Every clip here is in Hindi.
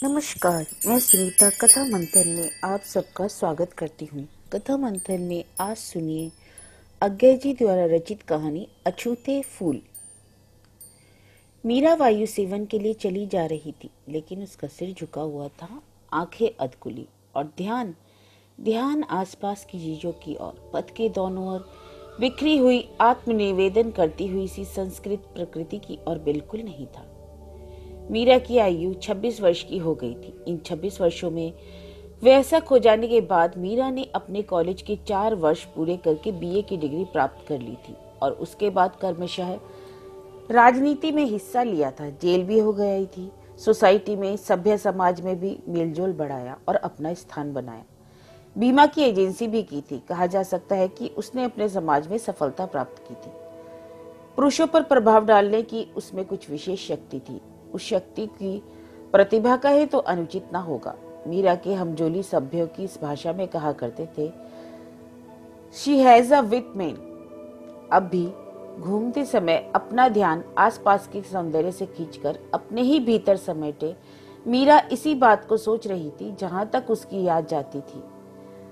नमस्कार, मैं सुनीता कथा मंथन में आप सबका स्वागत करती हूँ। कथा मंथन में आज सुनिए अज्ञय जी द्वारा रचित कहानी अछूते फूल। मीरा वायु सेवन के लिए चली जा रही थी, लेकिन उसका सिर झुका हुआ था, आंखें अधकुली और ध्यान ध्यान आसपास की चीजों की ओर, पथ के दोनों ओर बिखरी हुई आत्मनिवेदन करती हुई सी संस्कृत प्रकृति की ओर बिल्कुल नहीं था। मीरा की आयु 26 वर्ष की हो गई थी। इन 26 वर्षों में वयस्क हो जाने के बाद मीरा ने अपने कॉलेज के 4 वर्ष पूरे करके बीए की डिग्री प्राप्त कर ली थी और उसके बाद क्रमशः राजनीति में हिस्सा लिया था। जेल भी हो गई थी। सोसाइटी में, सभ्य समाज में भी मेलजोल बढ़ाया और अपना स्थान बनाया। बीमा की एजेंसी भी की थी। कहा जा सकता है कि उसने अपने समाज में सफलता प्राप्त की थी। पुरुषों पर प्रभाव डालने की उसमें कुछ विशेष शक्ति थी। उस शक्ति की प्रतिभा कहे तो अनुचित ना होगा। मीरा के हमजोली सभ्यों की इस भाषा में कहा करते थे, she has a wit man. अब भी घूमते समय अपना ध्यान आसपास के सौंदर्य से खींचकर अपने ही भीतर समेटे मीरा इसी बात को सोच रही थी जहां तक उसकी याद जाती थी।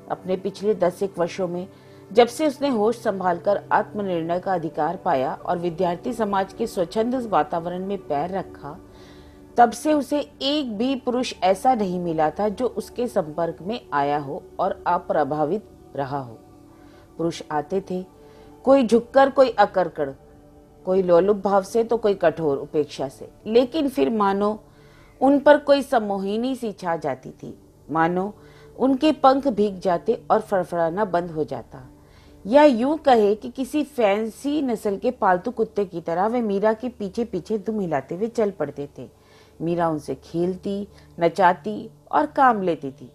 अपने पिछले 10 वर्षों में जब से उसने होश संभालकर आत्मनिर्णय का अधिकार पाया और विद्यार्थी समाज के स्वच्छंद वातावरण में पैर रखा, तब से उसे एक भी पुरुष ऐसा नहीं मिला था जो उसके संपर्क में आया हो और अप्रभावित रहा हो। पुरुष आते थे, कोई झुककर, कोई अकड़कर, कोई लोलुप भाव से तो कोई कठोर उपेक्षा से, लेकिन फिर मानो उन पर कोई सम्मोहिनी सी छा जाती थी, मानो उनके पंख भीग जाते और फड़फड़ाना बंद हो जाता, या यूं कहे कि किसी फैंसी नस्ल के पालतू कुत्ते की तरह वे मीरा के पीछे पीछे दुम हिलाते हुए चल पड़ते थे। मीरा उनसे खेलती, नचाती और काम लेती थी।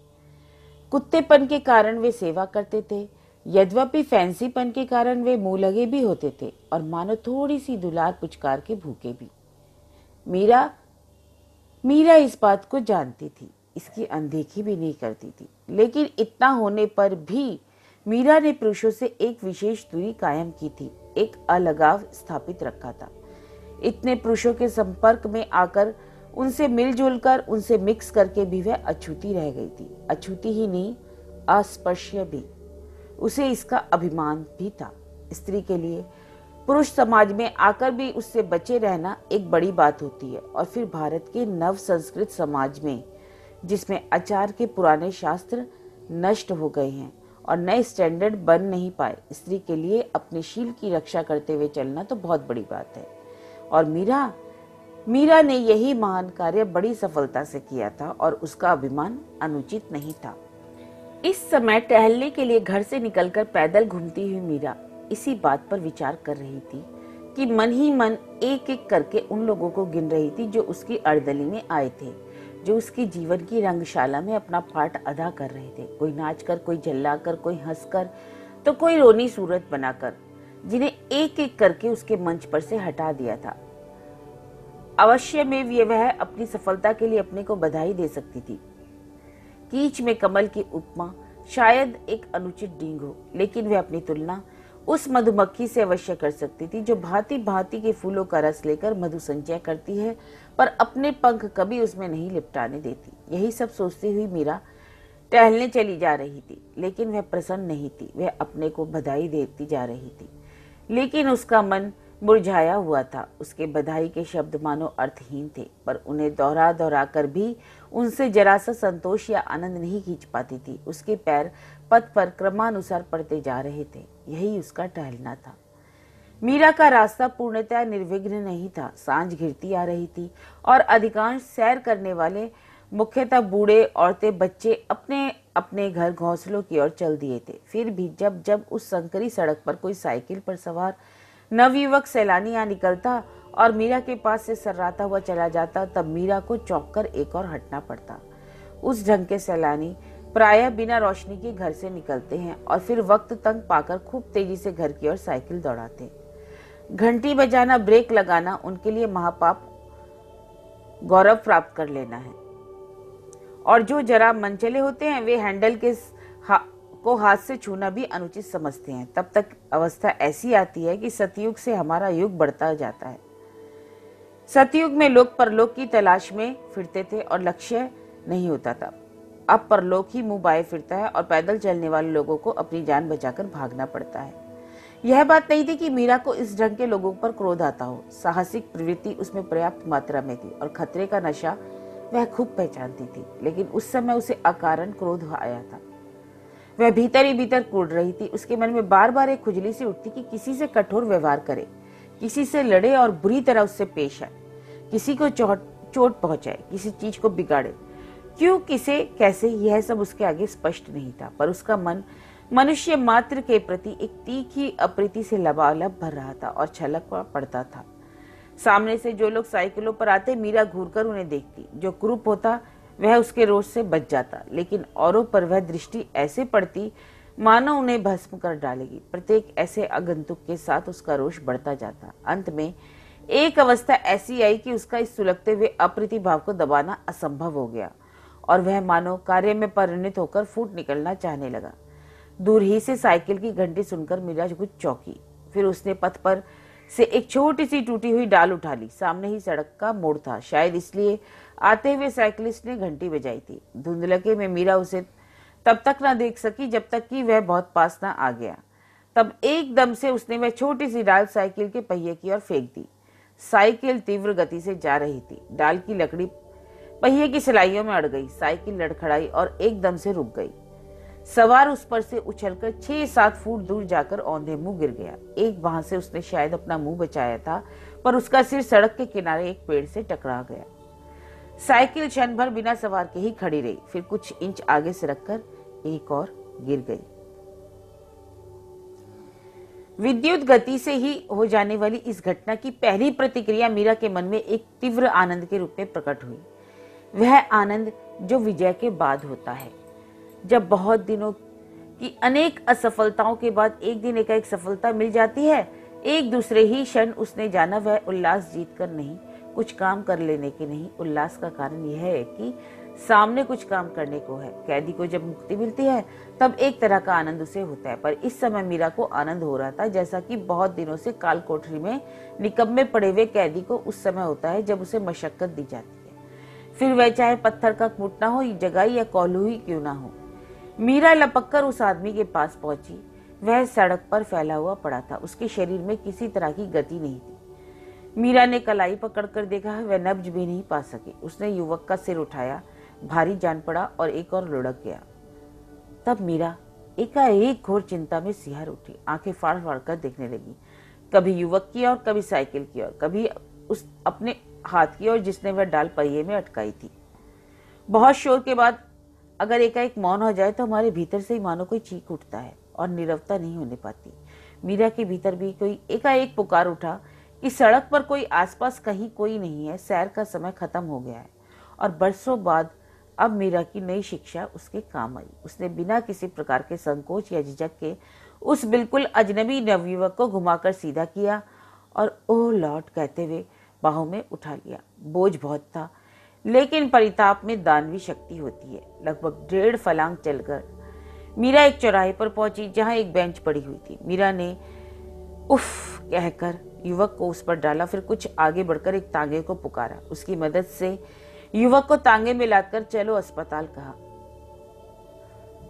कुत्तेपन के कारण वे सेवा करते थे, यद्यपि फैंसीपन के कारण वे मुंह लगे भी होते थे और मानो थोड़ी सी दुलार पुचकार के भूखे भी। मीरा इस बात को जानती थी, इसकी अनदेखी भी नहीं करती थी, लेकिन इतना होने पर भी मीरा ने पुरुषों से एक विशेष दूरी कायम की थी, एक अलगाव स्थापित रखा था। इतने पुरुषों के संपर्क में आकर, उनसे मिलजुल कर, उनसे मिक्स करके भी वह अछूती रह गई थी। अछूती ही नहीं, अस्पृश्य भी। उसे इसका अभिमान भी था। स्त्री के लिए पुरुष समाज में आकर भी उससे बचे रहना एक बड़ी बात होती है, और फिर भारत के नव संस्कृत समाज में, जिसमें आचार के पुराने शास्त्र नष्ट हो गए हैं और नए स्टैंडर्ड बन नहीं पाए, स्त्री के लिए अपने शील की रक्षा करते हुए चलना तो बहुत बड़ी बात है। और मीरा ने यही महान कार्य बड़ी सफलता से किया था और उसका अभिमान अनुचित नहीं था। इस समय टहलने के लिए घर से निकलकर पैदल घूमती हुई मीरा इसी बात पर विचार कर रही थी कि मन ही मन एक एक करके उन लोगों को गिन रही थी जो उसकी अर्दली में आए थे, जो उसकी जीवन की रंगशाला में अपना पाठ अदा कर रहे थे। कोई नाचकर, कोई चिल्लाकर, कोई हंसकर, तो कोई रोनी सूरत बनाकर, जिन्हें एक एक करके उसके मंच पर से हटा दिया था। अवश्य में वह अपनी सफलता के लिए अपने को बधाई दे सकती थी। कीच में कमल की उपमा शायद एक अनुचित डींग हो, लेकिन वह अपनी तुलना उस मधुमक्खी से अवश्य कर सकती थी जो भांति भांति के फूलों का रस लेकर मधु संचय करती है, पर अपने पंख कभी उसमें नहीं लिपटाने देती। यही सब सोचती हुई मीरा टहलने चली जा रही थी, लेकिन वह प्रसन्न नहीं थी। वह अपने को बधाई देती जा रही थी, लेकिन उसका मन मुरझाया हुआ था। उसके बधाई के शब्द मानो अर्थहीन थे, पर उन्हें दोहरा दोहरा कर भी उनसे जरा सा संतोष या आनंद नहीं खींच पाती थी। उसके पैर पथ पर क्रमानुसार पड़ते जा रहे थे। यही उसका टहलना था। मीरा का रास्ता पूर्णतः निर्विघ्न नहीं था। सांझ घिरती आ रही थी और अधिकांश सैर करने वाले, मुख्यतः बूढ़े, औरतें, बच्चे अपने अपने घर घोंसलों की ओर चल दिए थे। फिर भी जब जब उस संकरी सड़क पर कोई साइकिल पर सवार नवयुवक सैलानी यहाँ निकलता और मीरा के पास से सर्राता हुआ चला जाता, तब मीरा को चौंक कर एक और हटना पड़ता। उस ढंग के सैलानी प्रायः बिना रोशनी के घर से निकलते हैं और फिर वक्त तंग पाकर खूब तेजी से घर की ओर साइकिल दौड़ाते। घंटी बजाना, ब्रेक लगाना उनके लिए महापाप गौरव प्राप्त कर लेना है, और जो जरा मनचले होते हैं वे हैंडल को हाथ से छूना भी अनुचित समझते हैं। तब तक अवस्था ऐसी आती है कि सतयुग से हमारा युग बढ़ता जाता है। सतयुग में लोग परलोक की तलाश में फिरते थे और लक्ष्य नहीं होता था। अब परलोक ही मुंह बाए फिरता है और पैदल चलने वाले लोगों को अपनी जान बचाकर भागना पड़ता है। यह बात नहीं थी कि मीरा को इस ढंग के लोगों पर क्रोध आता हो। साहसिक प्रवृत्ति उसमें पर्याप्त मात्रा में थी और खतरे का नशा वह खूब पहचानती थी, लेकिन उस समय उसे अकारण क्रोध आया था। वह भीतर ही भीतर कूद रही थी। उसके मन में बार बार एक खुजली सी उठती कि किसी से कठोर व्यवहार करे, किसी से लड़े और बुरी तरह उससे पेश आए, किसी को चोट पहुंचाए, किसी चीज को बिगाड़े। क्यों, किसे, कैसे, यह सब उसके आगे स्पष्ट नहीं था, पर उसका मन मनुष्य मात्र के प्रति एक तीखी अप्रीति से लबालब भर रहा था और छलक पड़ता था। सामने से जो लोग साइकिलों पर आते, मीरा घूरकर उन्हें देखती। जो कुरूप होता वह उसके रोष से बच जाता, लेकिन औरों पर वह दृष्टि ऐसे पड़ती मानो उन्हें भस्म कर डालेगी। प्रत्येक ऐसे आगंतुक के साथ उसका रोष बढ़ता जाता। अंत में एक अवस्था ऐसी आई कि उसका इस सुलगते हुए अप्रीति भाव को दबाना असंभव हो गया और वह मानो कार्य में परिणत होकर फूट निकलना चाहने लगा। दूर ही से साइकिल की घंटी सुनकर मीरा कुछ चौंकी। फिर उसने पथ पर से एक छोटी सी टूटी हुई डाल उठा ली। सामने ही सड़क का मोड़ था, शायद इसलिए आते हुए साइकिलिस्ट ने घंटी बजाई थी। धुंधलके में मीरा उसे तब तक न देख सकी जब तक कि वह बहुत पास न आ गया। तब एकदम से उसने वह छोटी सी डाल साइकिल के पहिए की ओर फेंक दी। साइकिल तीव्र गति से जा रही थी। डाल की लकड़ी पहिए की सिलाइयों में अड़ गई। साइकिल लड़खड़ाई और एकदम से रुक गई। सवार उस पर से उछलकर 6-7 फुट दूर जाकर औंधे मुंह गिर गया। एक वहां से उसने शायद अपना मुंह बचाया था, पर उसका सिर सड़क के किनारे एक पेड़ से टकरा गया। साइकिल क्षण भर बिना सवार के ही खड़ी रही, फिर कुछ इंच आगे से रखकर एक और गिर गई। विद्युत गति से ही हो जाने वाली इस घटना की पहली प्रतिक्रिया मीरा के मन में एक तीव्र आनंद के रूप में प्रकट हुई। वह आनंद जो विजय के बाद होता है, जब बहुत दिनों की अनेक असफलताओं के बाद एक दिन एकाएक सफलता मिल जाती है। एक दूसरे ही क्षण उसने जाना वह उल्लास जीत कर नहीं, कुछ काम कर लेने के नहीं। उल्लास का कारण यह है कि सामने कुछ काम करने को है। कैदी को जब मुक्ति मिलती है तब एक तरह का आनंद उसे होता है, पर इस समय मीरा को आनंद हो रहा था जैसा कि बहुत दिनों से काल कोठरी में निकम्मे पड़े हुए कैदी को उस समय होता है जब उसे मशक्कत दी जाती है, फिर वह चाहे पत्थर का कूटना हो, जगाई या कोल्हू ही क्यों ना हो। मीरा लपक कर उस आदमी के पास पहुंची। वह सड़क पर फैला हुआ पड़ा था। उसके शरीर में किसी तरह की गति नहीं थी। मीरा ने कलाई पकड़कर देखा, वह नब्ज भी नहीं पा सकी। उसने युवक का सिर उठाया, भारी जान पड़ा और एक और लुढ़क गया। तब मीरा एकाएक घोर चिंता में सिहर उठी, आंखें फाड़ फाड़ कर देखने लगी, कभी युवक की और कभी साइकिल की ओर, कभी उस अपने हाथ की ओर जिसने वह डाल पहिए में अटकाई थी। बहुत शोर के बाद अगर एकाएक मौन हो जाए तो हमारे भीतर से ही मानो कोई चीख उठता है और नीरवता नहीं होने पाती। मीरा के भीतर भी कोई एकाएक पुकार उठा कि सड़क पर कोई आसपास कहीं कोई नहीं है, सैर का समय खत्म हो गया है। और बरसों बाद अब मीरा की नई शिक्षा उसके काम आई। उसने बिना किसी प्रकार के संकोच या झिझक के उस बिल्कुल अजनबी नवयुवक को घुमाकर सीधा किया और ओह लॉर्ड कहते हुए बाहों में उठा लिया। बोझ बहुत था, लेकिन परिताप में दानवी शक्ति होती है। लगभग 1.5 फलांग चलकर मीरा एक चौराहे पर पहुंची जहां एक बेंच पड़ी हुई थी। मीरा ने उफ कहकर युवक को उस पर डाला, फिर कुछ आगे बढ़कर एक तांगे को पुकारा। उसकी मदद से युवक को तांगे में लाकर चलो अस्पताल कहा।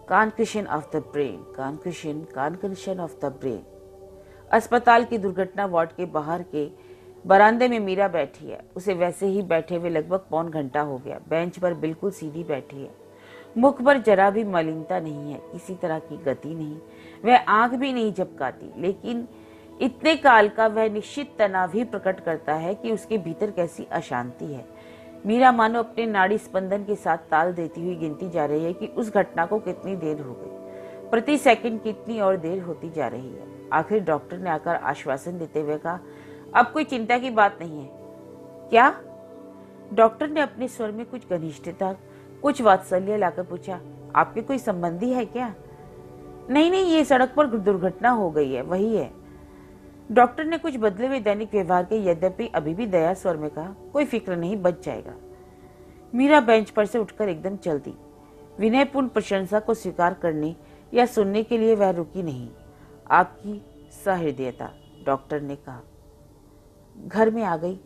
Concussion of the brain, concussion of the brain. अस्पताल की दुर्घटना वार्ड के बाहर के बरामदे में मीरा बैठी है। उसे वैसे ही बैठे हुए लगभग पौन घंटा हो गया। बेंच पर बिल्कुल सीधी बैठी है। मुख पर जरा भी मलिनता नहीं है, किसी तरह की गति नहीं। वह आंख भी नहीं झपकाती, लेकिन इतने काल का वह निश्चित तनाव ही प्रकट करता है कि उसके भीतर कैसी अशांति है। मीरा मानो अपने नाड़ी स्पंदन के साथ ताल देती हुई गिनती जा रही है कि उस घटना को कितनी देर हो गई, प्रति सेकंड कितनी और देर होती जा रही है। आखिर डॉक्टर ने आकर आश्वासन देते हुए कहा, अब कोई चिंता की बात नहीं है। क्या? डॉक्टर ने अपने स्वर में कुछ घनिष्ठता, कुछ वात्सल्य लाकर पूछा, आपके कोई संबंधी है क्या? नहीं, ये सड़क पर दुर्घटना हो गई है, वही है। डॉक्टर ने कुछ बदले हुए दैनिक व्यवहार के यद्यपि अभी भी दया स्वर में कहा, कोई फिक्र नहीं, बच जाएगा। मीरा बेंच पर से उठकर एकदम चल दी। विनयपूर्ण प्रशंसा को स्वीकार करने या सुनने के लिए वह रुकी नहीं। आपकी सहृदयता, डॉक्टर ने कहा। घर में आ गई।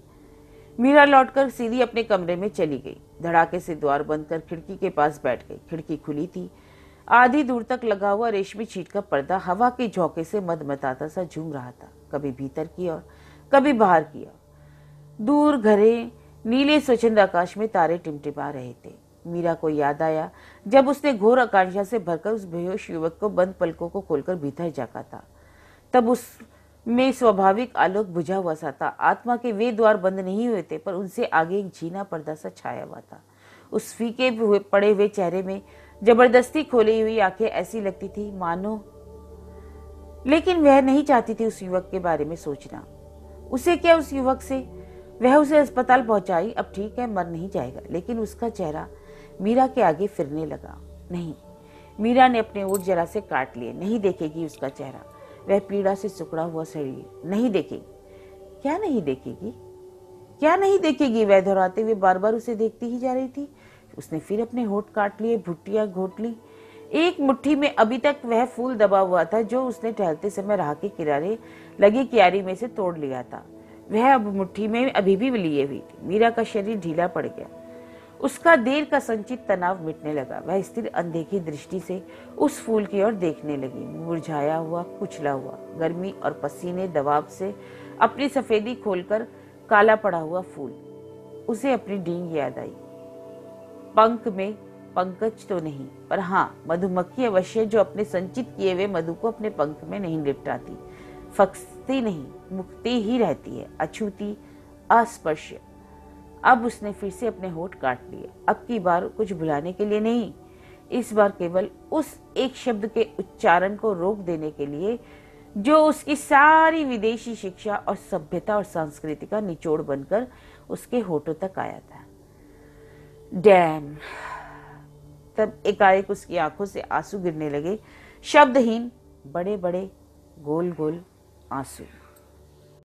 मीरा लौटकर सीधी अपने कमरे में चली गई। धड़ाके से द्वार बंद कर खिड़की के पास बैठ गई। खिड़की खुली थी। आधी दूर तक लगा हुआ रेशमी शीट का पर्दा हवा के झोंके से मदमताता सा झूम रहा था, कभी भीतर की ओर, कभी बाहर की ओर। दूर घरे नीले स्वच्छंद आकाश में तारे टिमटिमा रहे थे। मीरा को याद आया जब उसने घोर आकांक्षा से भरकर उस बेहोश युवक को बंद पलकों को खोलकर भीतर झांका था। तब उसमें स्वाभाविक आलोक बुझा हुआ सा था। आत्मा के वे द्वार बंद नहीं हुए थे, पर उनसे आगे एक झीना पर्दा सा छाया हुआ था। उस फीके पड़े हुए चेहरे में जबरदस्ती खोली हुई आंखें ऐसी लगती थी मानो, लेकिन वह नहीं चाहती थी उस युवक के बारे में सोचना। उसे क्या उस युवक से? वह उसे अस्पताल पहुंचाई, अब ठीक है, मर नहीं जाएगा। लेकिन उसका चेहरा मीरा के आगे फिरने लगा। नहीं, मीरा ने अपने ओठ जरा से काट लिए। नहीं देखेगी उसका चेहरा, वह पीड़ा से सिकुड़ा हुआ शरीर। नहीं देखेगी। क्या नहीं देखेगी? क्या नहीं देखेगी? वह दोहराते हुए बार बार उसे देखती ही जा रही थी। उसने फिर अपने होठ काट लिए, भुट्टियां घोट ली। एक मुट्ठी में अभी तक वह फूल दबा हुआ था जो उसने टहलते समय राह के किनारे लगी क्यारी में से तोड़ लिया था। वह अब मुट्ठी में अभी भी लिए हुई थी। मीरा का शरीर ढीला पड़ गया। उसका देर का संचित तनाव मिटने लगा। वह स्थिर अनदेखी दृष्टि से उस फूल की ओर देखने लगी। मुरझाया हुआ, कुचला हुआ, गर्मी और पसीने दबाव से अपनी सफेदी खोलकर काला पड़ा हुआ फूल। उसे अपनी डींग याद आई। पंख में पंकज तो नहीं, पर हाँ, मधुमक्खी अवश्य, जो अपने संचित किए हुए मधु को अपने पंख में नहीं लिपटाती, फंसती नहीं, मुक्ति ही रहती है, अछूती, अस्पर्श्य। अब उसने फिर से अपने होठ काट लिए। अब की बार कुछ भुलाने के लिए नहीं, इस बार केवल उस एक शब्द के उच्चारण को रोक देने के लिए जो उसकी सारी विदेशी शिक्षा और सभ्यता और संस्कृति का निचोड़ बनकर उसके होठों तक आया था। डैम! तब एकाएक उसकी आंखों से आंसू गिरने लगे, शब्दहीन, बड़े बड़े, गोल गोल आंसू।